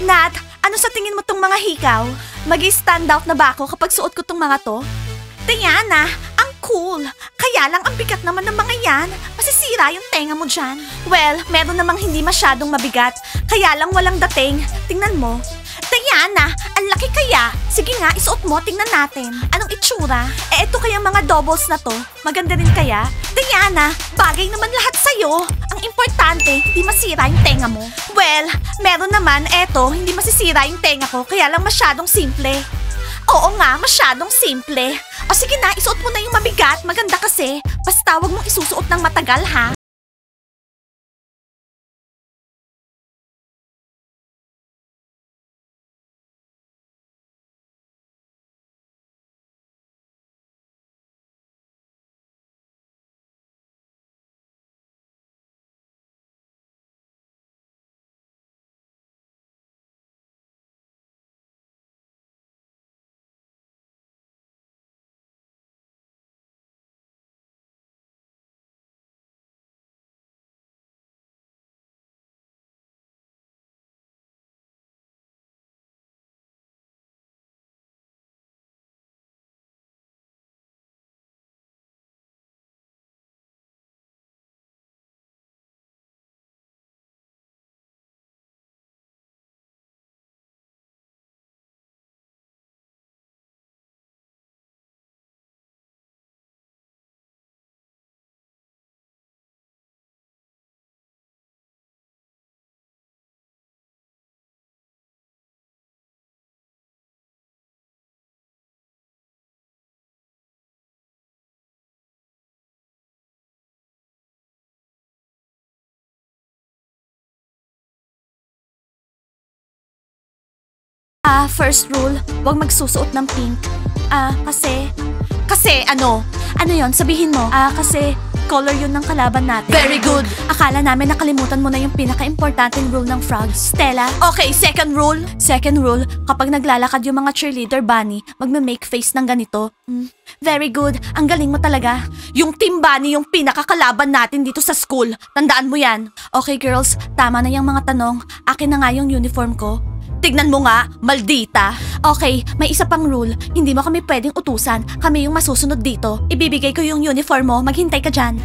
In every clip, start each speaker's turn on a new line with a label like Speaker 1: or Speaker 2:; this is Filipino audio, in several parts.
Speaker 1: Nat, ano sa tingin mo tong mga hikaw? Mag-stand out na ba ako kapag suot ko tong mga to? Diana, ang cool. Kaya lang ang bigat naman ng mga yan. Masisira yung tenga mo dyan. Well, meron namang hindi masyadong mabigat. Kaya lang walang dating. Tingnan mo. Diana, ang laki kaya. Sige nga, isuot mo, tingnan natin. Anong itsura? Eto kaya mga doubles na to. Maganda rin kaya? Diana, bagay naman lahat sa'yo. Ang importante, di masira yung tenga mo. Well, meron naman, eto, hindi masisira yung tenga ko, kaya lang masyadong simple. Oo nga, masyadong simple. O sige na, isuot mo na yung mabigat, maganda kasi. Basta wag mong isusuot ng matagal, ha? First rule, huwag magsusuot ng pink. Kasi ano? Ano yon? Sabihin mo. Kasi color yun ng kalaban natin. Very good! Akala namin nakalimutan mo na yung pinaka-importanting rule ng frogs. Stella? Okay, second rule. Second rule, kapag naglalakad yung mga cheerleader bunny, magme-make face ng ganito. Very good. Ang galing mo talaga. Yung team bunny yung pinakakalaban natin dito sa school. Tandaan mo yan. Okay girls, tama na yung mga tanong. Akin na nga yung uniform ko. Tignan mo nga, maldita. Okay, may isa pang rule. Hindi mo kami pwedeng utusan. Kami yung masusunod dito. Ibibigay ko yung uniform mo. Maghintay ka dyan.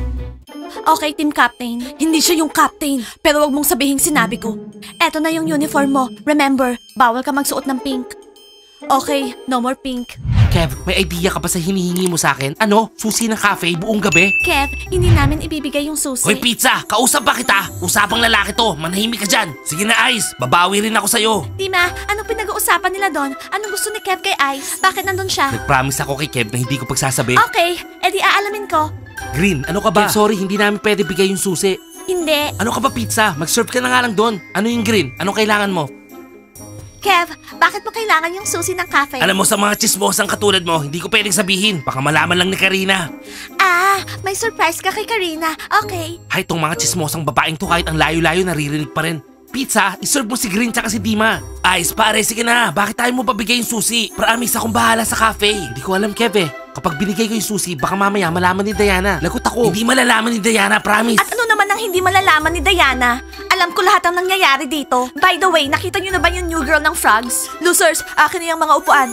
Speaker 1: Okay, team captain. Hindi siya yung captain. Pero wag mong sabihin sinabi ko. Eto na yung uniform mo. Remember, bawal ka magsuot ng pink. Okay, no more pink.
Speaker 2: Kev, may idea ka ba sa hinihingi mo sa akin? Ano? Susi ng cafe buong gabi?
Speaker 1: Kev, hindi namin ibibigay yung susi.
Speaker 2: Hoy pizza, kausap ba kita? Usapang lalaki to, manahimik ka dyan. Sige na Ice, babawi rin ako sa'yo.
Speaker 1: Dima, anong pinag-uusapan nila doon? Anong gusto ni Kev kay Ice? Bakit nandun siya?
Speaker 2: Nag-promise ako kay Kev na hindi ko pagsasabi.
Speaker 1: Okay, edi aalamin ko.
Speaker 2: Green, ano ka ba? Kev, sorry, hindi namin pwede bigay yung susi.
Speaker 1: Hindi.
Speaker 2: Ano ka ba pizza? Mag-serve ka na nga lang doon. Ano yung Green? Anong kailangan mo?
Speaker 1: Kev, bakit mo kailangan yung susi ng cafe?
Speaker 2: Alam mo sa mga chismosang katulad mo, hindi ko pwedeng sabihin. Baka malaman lang ni Karina.
Speaker 1: May surprise ka kay Karina. Okay.
Speaker 2: Hay, tong mga chismosang babaeng to kahit ang layo-layo naririnig pa rin. Pizza, iserve mo si Green tsaka si Dima. Ice, pare, sige na. Bakit tayo mo pabigay yung susi? Promise akong bahala sa cafe. Hindi ko alam, Kev eh. Kapag binigay ko yung susi, baka mamaya malaman ni Diana. Lagot ako. Hindi malalaman ni Diana, promise.
Speaker 1: At ano naman ang hindi malalaman ni Diana? Alam ko lahat ang nangyayari dito. By the way, nakita niyo na ba yung new girl ng frogs? Losers, akin na yung mga upuan.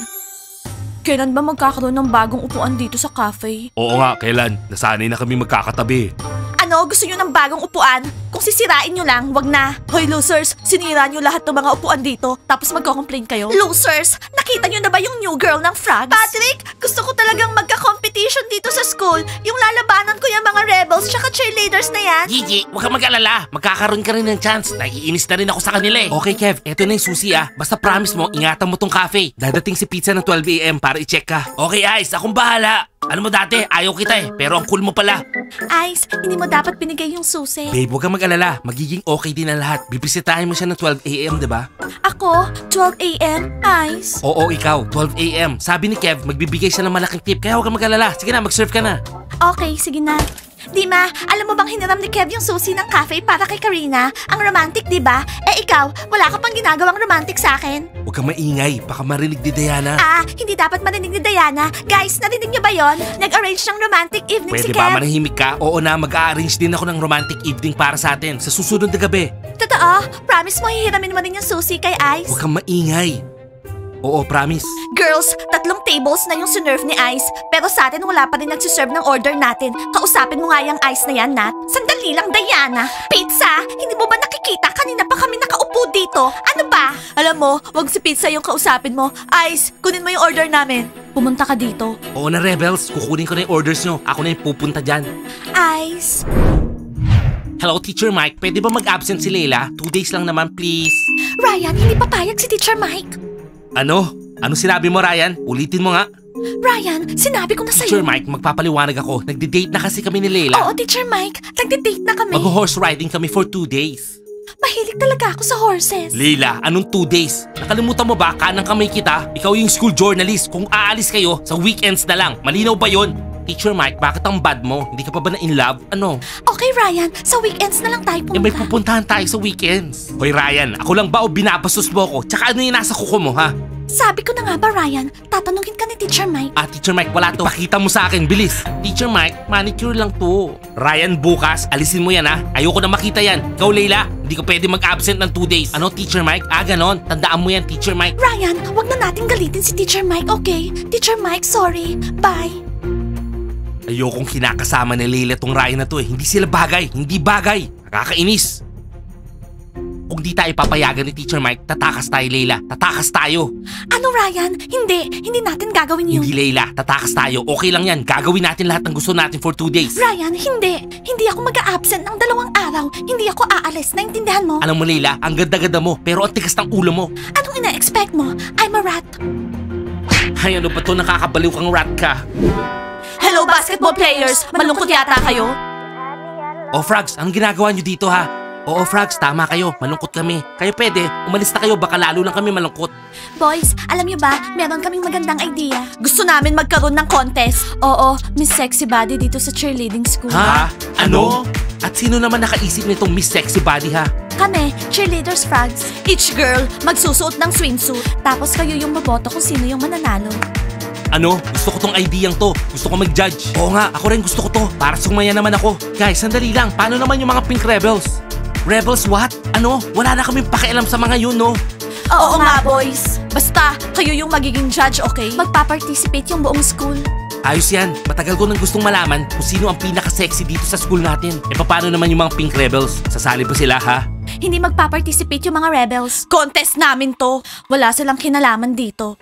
Speaker 1: Kailan ba magkakaroon ng bagong upuan dito sa cafe?
Speaker 2: Oo nga, kailan? Nasanay na kami magkakatabi.
Speaker 1: Ano? Gusto nyo ng bagong upuan? Kung sisirain nyo lang, wag na. Hoy losers, sinira nyo lahat ng mga upuan dito, tapos magko-complain kayo? Losers, nakita nyo na ba yung new girl ng frogs? Patrick, gusto ko talagang magka-competition dito sa school. Yung lalabanan ko yung mga rebels tsaka cheerleaders na yan.
Speaker 2: Gigi, huwag kang mag-alala. Magkakaroon ka rin ng chance. Naiinis na rin ako sa kanila eh. Okay Kev, eto na yung susi ah. Basta promise mo, ingatan mo tong cafe. Dadating si Pizza ng 12 AM para i-check ka. Okay Ice, akong bahala. Ano mo dati, ayaw kita eh, pero ang cool mo pala.
Speaker 1: Ice, hindi mo dapat binigay yung susi.
Speaker 2: Babe, huwag kang mag-alala. Magiging okay din ang lahat. Bibisitahin mo siya ng 12 AM, diba?
Speaker 1: Ako? 12 AM? Ice?
Speaker 2: Oo, ikaw. 12 AM. Sabi ni Kev, magbibigay siya ng malaking tip. Kaya huwag kang mag-alala. Sige na, mag-serve ka na.
Speaker 1: Okay, sige na. Dima, alam mo bang hiniram ni Kev yung susi ng cafe para kay Karina? Ang romantic, di ba? Eh ikaw, wala ka pang ginagawang romantic sa akin?
Speaker 2: Huwag kang maingay, baka marinig ni Diana.
Speaker 1: Hindi dapat marinig ni Diana. Guys, narinig niyo ba yon? Nag-arrange ng romantic evening
Speaker 2: Pwede
Speaker 1: si
Speaker 2: ba
Speaker 1: Kev.
Speaker 2: manahimik ka? Oo na, mag-a-arrange din ako ng romantic evening para sa atin sa susunod na gabi.
Speaker 1: Totoo? Promise mo hihiramin mo din yung susi kay Ice?
Speaker 2: Huwag kang maingay. Oo, promise.
Speaker 1: Girls, 3 tables na yung sinerve ni Ice. Pero sa atin wala pa rin nagsiserve ng order natin. Kausapin mo nga yung Ice na yan, Nat. Sandali lang, Diana. Pizza, hindi mo ba nakikita? Kanina pa kami nakaupo dito. Ano ba? Alam mo, wag si Pizza yung kausapin mo. Ice, kunin mo yung order namin. Pumunta ka dito.
Speaker 2: Oo na, Rebels. Kukunin ko na yung orders nyo. Ako na yung pupunta dyan.
Speaker 1: Ice.
Speaker 2: Hello, Teacher Mike. Pwede ba mag-absent si Leila? 2 days lang naman, please.
Speaker 1: Ryan, hindi papayag si Teacher Mike.
Speaker 2: Ano? Ano sinabi mo, Ryan? Ulitin mo nga.
Speaker 1: Ryan, sinabi ko na sa'yo.
Speaker 2: Teacher Mike, magpapaliwanag ako. Nagde-date na kasi kami ni Leila.
Speaker 1: Oo, Teacher Mike. Nagde-date na kami.
Speaker 2: Mag-horse riding kami for 2 days.
Speaker 1: Mahilig talaga ako sa horses.
Speaker 2: Leila, anong 2 days? Nakalimutan mo ba kanang kamay kita? Ikaw yung school journalist. Kung aalis kayo, sa weekends na lang. Malinaw ba yon? Teacher Mike, bakit ang bad mo? Hindi ka pa ba na in love? Ano?
Speaker 1: Okay, Ryan. Sa weekends na lang tayo pumunta.
Speaker 2: May pupuntahan tayo sa weekends. Hoy Ryan, ako lang ba o binabastos mo ako? Tsaka ano yung nasa kuko mo, ha?
Speaker 1: Sabi ko na nga ba, Ryan? Tatanungin ka ni Teacher Mike.
Speaker 2: Teacher Mike, wala to. Pakita mo sa akin, bilis. Teacher Mike, manicure lang to. Ryan, bukas, alisin mo yan, ha? Ayoko na makita yan. Ikaw, Leila, hindi ko pwede mag-absent ng 2 days. Ano, Teacher Mike? Ganon. Tandaan mo yan, Teacher Mike.
Speaker 1: Ryan, wag na natin galitin si Teacher Mike, okay? Teacher Mike, sorry. Bye.
Speaker 2: Ayokong kinakasama ni Leila tong Ryan na to eh. Hindi sila bagay. Hindi bagay. Nakakainis. Kung di tayo papayagan ni Teacher Mike, tatakas tayo, Leila. Tatakas tayo.
Speaker 1: Ano, Ryan? Hindi natin gagawin yun.
Speaker 2: Hindi, Leila. Tatakas tayo. Okay lang yan. Gagawin natin lahat ng gusto natin for 2 days.
Speaker 1: Ryan, hindi. Hindi ako mag-a-absent ng 2 araw. Hindi ako aalis. Naintindihan mo?
Speaker 2: Alam mo, Leila, ang ganda-ganda mo, pero ang tigas ng ulo mo.
Speaker 1: Anong ina-expect mo? I'm a rat.
Speaker 2: Ay, ano ba to? Nakakabaliw kang rat ka.
Speaker 1: Hello, basketball players. Malungkot yata kayo?
Speaker 2: Oh, Frogs, anong ginagawa nyo dito, ha? Oo, Frogs, tama kayo. Malungkot kami. Kayo pwede, umalis na kayo. Baka lalo lang kami malungkot.
Speaker 1: Boys, alam niyo ba, meron kaming magandang idea. Gusto namin magkaroon ng contest. Oo, Miss Sexy Body dito sa cheerleading school.
Speaker 2: Ha? Ano? At sino naman nakaisip nitong Miss Sexy Body, ha?
Speaker 1: Kami, cheerleaders frogs. Each girl, magsusuot ng swimsuit. Tapos kayo yung maboto kung sino yung mananalo.
Speaker 2: Ano? Gusto ko tong ideyang to. Gusto ko mag-judge. Oo nga, ako rin gusto ko to. Para sumaya naman ako. Guys, sandali lang. Paano naman yung mga Pink Rebels? Rebels what? Ano? Wala na kaming pakialam sa mga yun, no?
Speaker 1: Oo nga, boys. Basta, kayo yung magiging judge, okay? Magpa-participate yung buong school.
Speaker 2: Ayos yan. Matagal ko nang gustong malaman kung sino ang pinaka-sexy dito sa school natin. E paano naman yung mga Pink Rebels? Sasali ba sila, ha?
Speaker 1: Hindi magpa-participate yung mga rebels. Contest namin to. Wala silang kinalaman dito.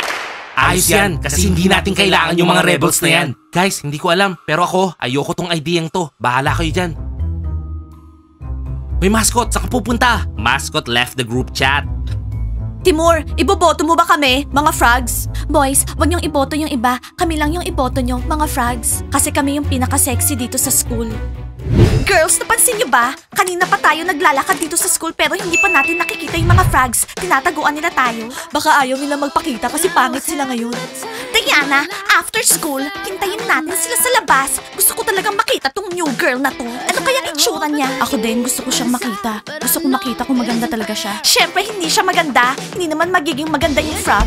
Speaker 2: Ayos yan, kasi hindi natin kailangan yung mga rebels na yan. Guys, hindi ko alam, pero ako, ayoko tong ideyang to. Bahala kayo dyan. Hoy mascot, saan ka pupunta? Mascot left the group chat.
Speaker 1: Timur, iboboto mo ba kami, mga frogs? Boys, wag niyong iboto yung iba. Kami lang yung iboto niyo, mga frogs. Kasi kami yung pinaka-sexy dito sa school. Girls, napansin niyo ba? Kanina pa tayo naglalakad dito sa school pero hindi pa natin nakikita yung mga frogs. Tinataguan nila tayo. Baka ayaw nila magpakita kasi pangit sila ngayon. Diana, after school, hintayin natin sila sa labas. Gusto ko talagang makita tong new girl na to. Ano kaya itsura niya? Ako din, gusto ko siyang makita. Gusto ko makita kung maganda talaga siya. Siyempre, hindi siya maganda. Hindi naman magiging maganda yung frog.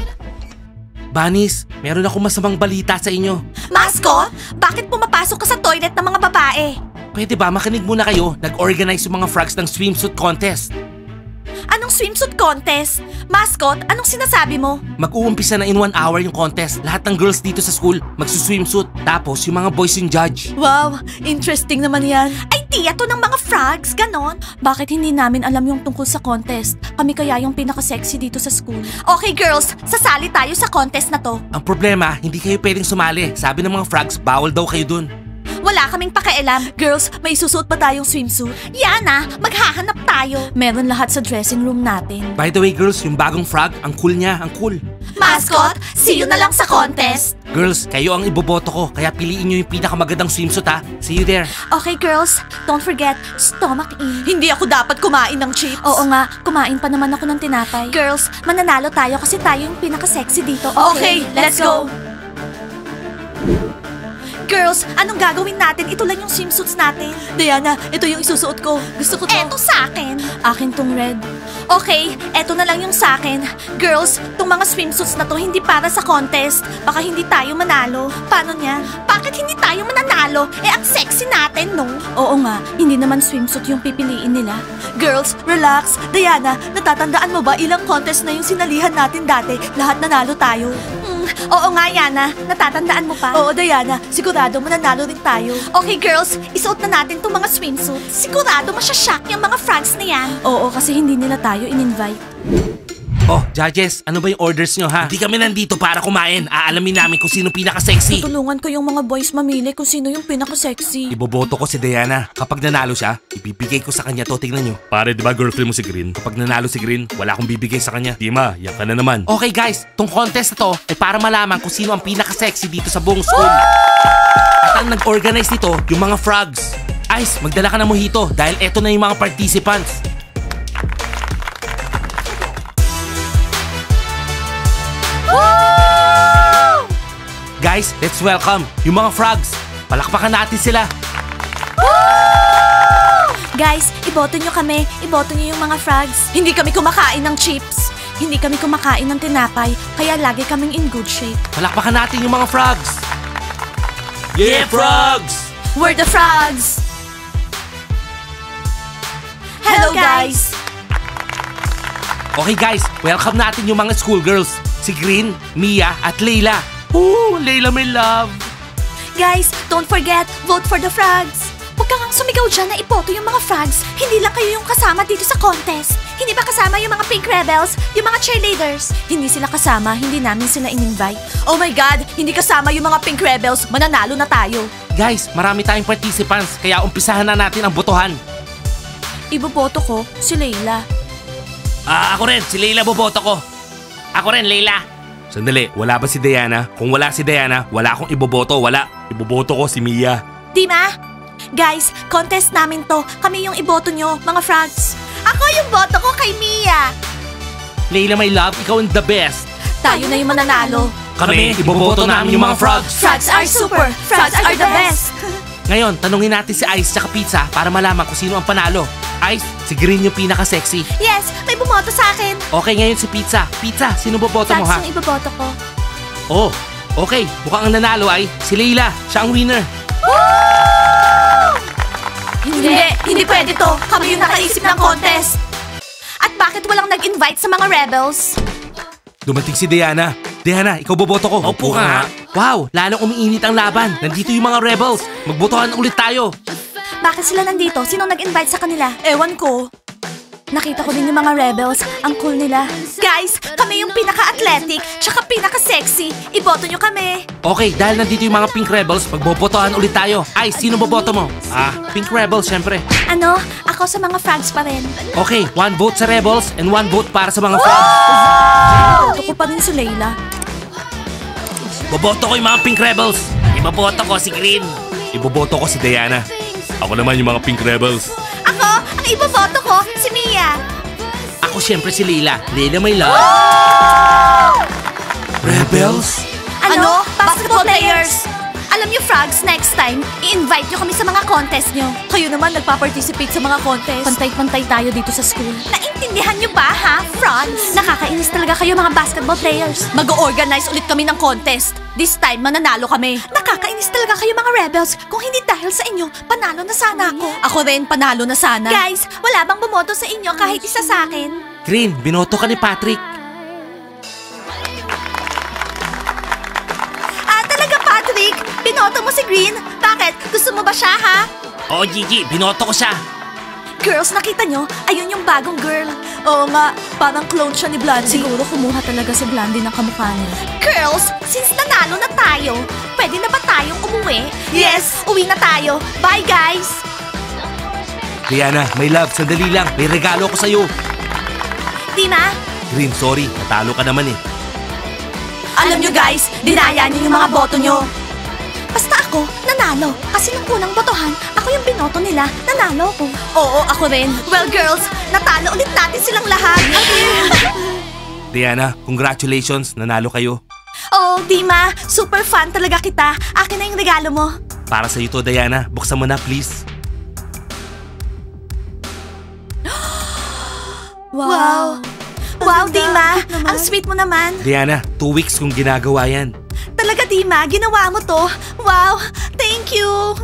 Speaker 2: Bunnies, meron ako masamang balita sa inyo.
Speaker 1: Mascot, bakit pumapasok ka sa toilet ng mga babae?
Speaker 2: Pwede ba makinig muna kayo? Nag-organize yung mga frogs ng swimsuit contest.
Speaker 1: Anong swimsuit contest? Mascot, anong sinasabi mo?
Speaker 2: Mag-uumpisa na in 1 hour yung contest. Lahat ng girls dito sa school magsuswimsuit. Tapos yung mga boys yung judge.
Speaker 1: Wow, interesting naman yan. Idea to ng mga frogs, ganon. Bakit hindi namin alam yung tungkol sa contest? Kami kaya yung pinaka-sexy dito sa school. Okay girls, sasali tayo sa contest na to.
Speaker 2: Ang problema, hindi kayo pwedeng sumali. Sabi ng mga frogs, bawal daw kayo dun.
Speaker 1: Wala kaming pakialam. Girls, may susuot pa tayong swimsuit? Yana, maghahanap tayo. Meron lahat sa dressing room natin.
Speaker 2: By the way girls, yung bagong frog, ang cool niya, ang cool.
Speaker 1: Mascot, see you na lang sa contest.
Speaker 2: Girls, kayo ang iboboto ko, kaya piliin nyo yung pinakamagandang swimsuit ha. See you there.
Speaker 1: Okay girls, don't forget, stomach in. Hindi ako dapat kumain ng chips. Oo nga, kumain pa naman ako ng tinapay. Girls, mananalo tayo kasi tayo yung pinaka-sexy dito. Okay, let's go. Girls, anong gagawin natin? Ito lang yung swimsuits natin. Diana, ito yung isusuot ko. Gusto ko to. Eto sa akin. Akin tong red. Okay, eto na lang yung sa akin. Girls, tong mga swimsuits na to hindi para sa contest. Baka hindi tayo manalo. Paano niyan? Bakit hindi tayo mananalo? Ang sexy natin, no? Oo nga, hindi naman swimsuit yung pipiliin nila. Girls, relax. Diana, natatandaan mo ba ilang contest na yung sinalihan natin dati? Lahat nanalo tayo. Oo nga, Yana. Natatandaan mo pa? Oo, Diana. Sigurado mananalo rin tayo. Okay, girls. Isuot na natin tong mga swimsuits. Sigurado masyashock yung mga frogs na yan. Oo, kasi hindi nila tayo in-invite.
Speaker 2: Oh, judges, ano ba yung orders nyo ha? Hindi kami nandito para kumain. Aalamin namin kung sino pinaka-sexy.
Speaker 1: Tutulungan ko yung mga boys mamili kung sino yung pinaka-sexy.
Speaker 2: Iboboto ko si Diana. Kapag nanalo siya, ibibigay ko sa kanya to. Tingnan nyo. Pare, di ba girlfriend mo si Green? Kapag nanalo si Green, wala akong bibigay sa kanya. Dima, yan ka na naman. Okay guys, tong contest na to ay para malaman kung sino ang pinaka-sexy dito sa buong school. At ang nag-organize nito, yung mga frogs. Ice, magdala ka ng mojito dahil eto na yung mga participants. Guys, let's welcome yung mga frogs. Palakpakan natin sila.
Speaker 1: Guys, iboto nyo kami. Iboto nyo yung mga frogs. Hindi kami kumakain ng chips. Hindi kami kumakain ng tinapay. Kaya lagi kaming in good shape.
Speaker 2: Palakpakan natin yung mga frogs. Yeah, frogs!
Speaker 1: We're the frogs! Hello, guys!
Speaker 2: Okay guys, welcome natin yung mga schoolgirls. Si Green, Mia, at Layla. Ooh, Layla, my love.
Speaker 1: Guys, don't forget, vote for the frogs. Huwag kang sumigaw dyan na iboto yung mga frogs. Hindi lang kayo yung kasama dito sa contest. Hindi ba kasama yung mga pink rebels? Yung mga cheerleaders? Hindi sila kasama, hindi namin sila in-invite. Oh my God, hindi kasama yung mga pink rebels. Mananalo na tayo.
Speaker 2: Guys, marami tayong participants, kaya umpisahan na natin ang botohan.
Speaker 1: Iboboto ko si Layla.
Speaker 2: Ako rin, si Layla boboto ko. Ako rin, Layla. Sandali, wala ba si Diana? Kung wala si Diana, wala akong iboboto, wala. Iboboto ko si Mia.
Speaker 1: Dima? Guys, contest namin to. Kami yung iboto nyo, mga frogs. Ako yung boto ko kay Mia.
Speaker 2: Layla, my love, ikaw ang the best.
Speaker 1: Tayo na yung mananalo.
Speaker 2: Kami, iboboto namin yung mga frogs.
Speaker 1: Frogs are super. Frogs are the best.
Speaker 2: Ngayon, tanungin natin si Ice tsaka Pizza para malaman kung sino ang panalo. Ice, si Green yung pinaka-sexy.
Speaker 1: Yes, may bumoto sa akin.
Speaker 2: Okay, ngayon si Pizza. Pizza, sino boboto mo ha?
Speaker 1: Frogs yung iboboto ko.
Speaker 2: Oh, okay. Mukhang ang nanalo ay si Layla. Siya ang winner.
Speaker 1: Hindi pwede to. Kami yung nakaisip ng contest. At bakit walang nag-invite sa mga rebels?
Speaker 2: Dumating si Diana. Diana, ikaw boboto ko. Opo ka nga. Wow, lalong umiinit ang laban. Nandito yung mga rebels. Magbotohan ulit tayo.
Speaker 1: Bakit sila nandito? Sinong nag-invite sa kanila? Ewan ko. Nakita ko din yung mga rebels. Ang cool nila. Guys, kami yung pinaka-athletic tsaka pinaka-sexy. Iboto nyo kami.
Speaker 2: Okay, dahil nandito yung mga pink rebels, magbobotohan ulit tayo. Ay, sino boboto mo? Pink rebels, syempre.
Speaker 1: Ano? Ako sa mga frogs pa rin.
Speaker 2: Okay, 1 vote sa rebels and 1 vote para sa mga frogs.
Speaker 1: Iboto ko pa rin si Layla.
Speaker 2: Boboto ko yung mga pink rebels. Iboboto ko si Green. Iboboto ko si Diana. Ako naman yung mga pink rebels.
Speaker 1: Ako, ang iboboto ko, si Mia.
Speaker 2: Ako syempre si Layla. Layla, my love. Rebels?
Speaker 1: Ano? Basketball players! Alam niyo, frogs, next time, i-invite niyo kami sa mga contest niyo. Kayo naman nagpa-participate sa mga contest. Pantay-pantay tayo dito sa school. Naintindihan niyo ba, ha, frogs? Nakakainis talaga kayo mga basketball players. Mag-organize ulit kami ng contest. This time, mananalo kami. Nakakainis talaga kayo mga rebels. Kung hindi dahil sa inyo, panalo na sana ako. Ako rin, panalo na sana. Guys, wala bang bumoto sa inyo kahit isa sa akin?
Speaker 2: Green, binoto ka ni Patrick.
Speaker 1: Talaga, Patrick? Binoto mo si Green? Bakit? Gusto mo ba siya, ha?
Speaker 2: Oo, Gigi, binoto ko siya.
Speaker 1: Girls, nakita nyo? Ayun yung bagong girl. Oo nga, parang clone siya ni Blondie. Siguro kumuha talaga si Blondie ng kamukha niya. Girls, since nanalo na tayo, pwede na ba tayong umuwi? Yes, uwi na tayo. Bye, guys!
Speaker 2: Diana, my love, sandali lang. May regalo ko sa'yo.
Speaker 1: Dima?
Speaker 2: Green, sorry. Natalo ka naman eh.
Speaker 1: Alam nyo guys, dinaya nyo yung mga boto nyo. Basta ako, nanalo. Kasi nung unang botohan, ako yung binoto nila, nanalo ko. Oo, ako rin. Well girls, natalo ulit natin silang lahat.
Speaker 2: Diana, congratulations. Nanalo kayo.
Speaker 1: Oh, Dima, super fan talaga kita. Akin na yung regalo mo.
Speaker 2: Para sa'yo to, Diana. Buksan mo na, please.
Speaker 1: Wow. Wow, Dima. Ang sweet mo naman.
Speaker 2: Diana, 2 weeks kung ginagawa yan.
Speaker 1: Talaga, Dima. Ginawa mo to. Wow. Thank you.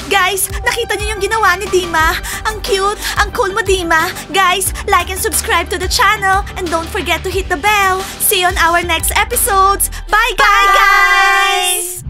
Speaker 1: Guys, nakita niyo yung ginawa ni Dima? Ang cute. Ang cool mo, Dima. Guys, like and subscribe to the channel. And don't forget to hit the bell. See you on our next episodes. Bye, guys!